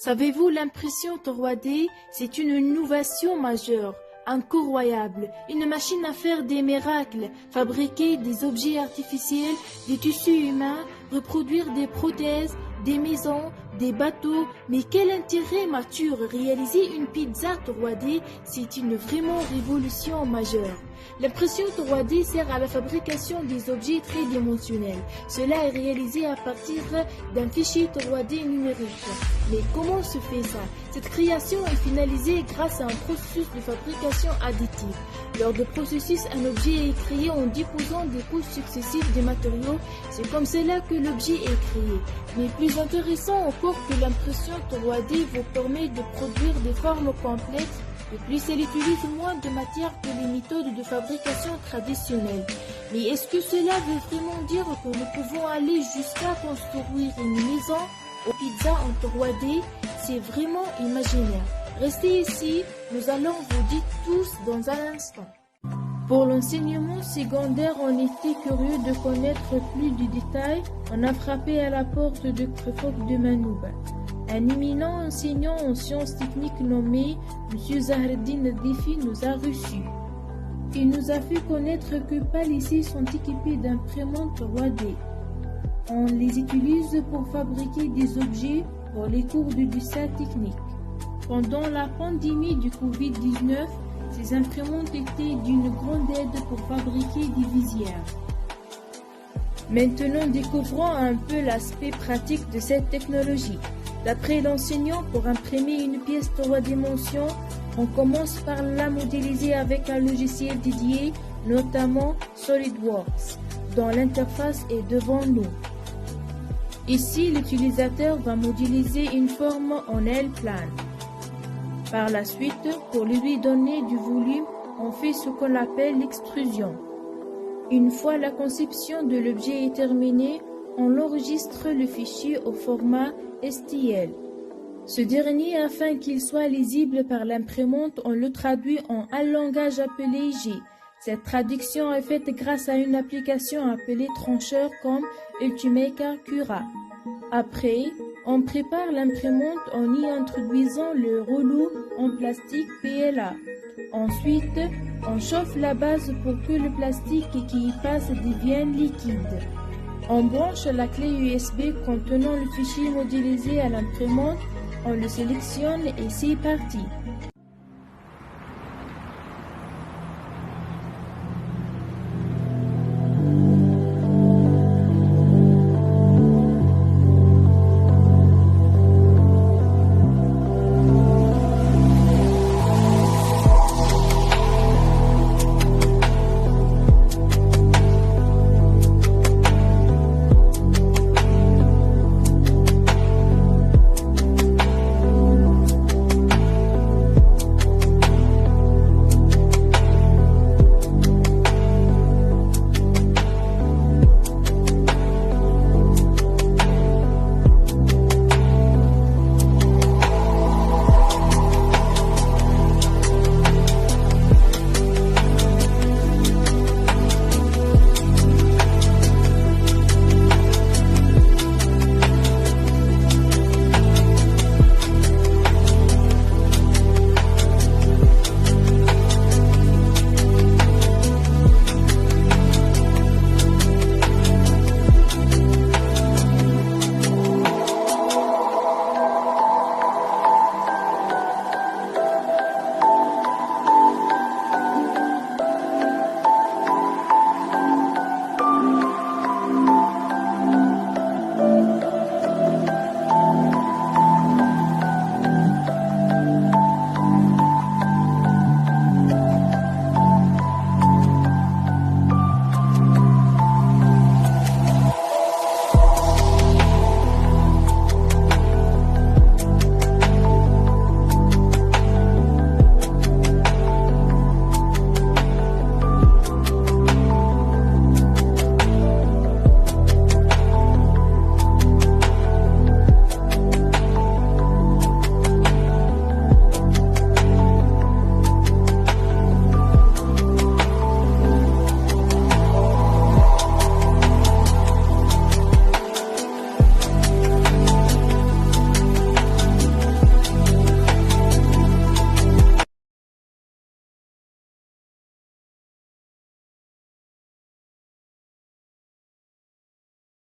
Savez-vous, l'impression 3D, c'est une innovation majeure, incroyable, une machine à faire des miracles, fabriquer des objets artificiels, des tissus humains, reproduire des prothèses, des maisons, des bateaux. Mais quel intérêt mature réaliser une pizza 3D, c'est une vraiment révolution majeure. L'impression 3D sert à la fabrication des objets tridimensionnels. Cela est réalisé à partir d'un fichier 3D numérique. Mais comment se fait ça? Cette création est finalisée grâce à un processus de fabrication additive. Lors du processus, un objet est créé en déposant des couches successives de matériaux. C'est comme cela que l'objet est créé. Mais plus intéressant encore que l'impression 3D vous permet de produire des formes complexes. De plus, elle utilise moins de matière que les méthodes de fabrication traditionnelles. Mais est-ce que cela veut vraiment dire que nous pouvons aller jusqu'à construire une maison aux pizzas en 3D? C'est vraiment imaginaire. Restez ici, nous allons vous dire tous dans un instant. Pour l'enseignement secondaire, on était curieux de connaître plus de détails. On a frappé à la porte de Créfoc de Manouba. Un éminent enseignant en sciences techniques nommé M. Zahreddin Difi nous a reçus. Il nous a fait connaître que pas ici sont équipés d'imprimantes 3D. On les utilise pour fabriquer des objets pour les cours de dessin technique. Pendant la pandémie du Covid-19, ces imprimantes étaient d'une grande aide pour fabriquer des visières. Maintenant, découvrons un peu l'aspect pratique de cette technologie. D'après l'enseignant, pour imprimer une pièce 3 dimensions, on commence par la modéliser avec un logiciel dédié, notamment SolidWorks, dont l'interface est devant nous. Ici, l'utilisateur va modéliser une forme en aile plane. Par la suite, pour lui donner du volume, on fait ce qu'on appelle l'extrusion. Une fois la conception de l'objet est terminée, on enregistre le fichier au format STL. Ce dernier, afin qu'il soit lisible par l'imprimante, on le traduit en un langage appelé G. Cette traduction est faite grâce à une application appelée trancheur comme Ultimaker Cura. Après, on prépare l'imprimante en y introduisant le rouleau en plastique PLA. Ensuite, on chauffe la base pour que le plastique qui y passe devienne liquide. On branche la clé USB contenant le fichier modélisé à l'imprimante, on le sélectionne et c'est parti.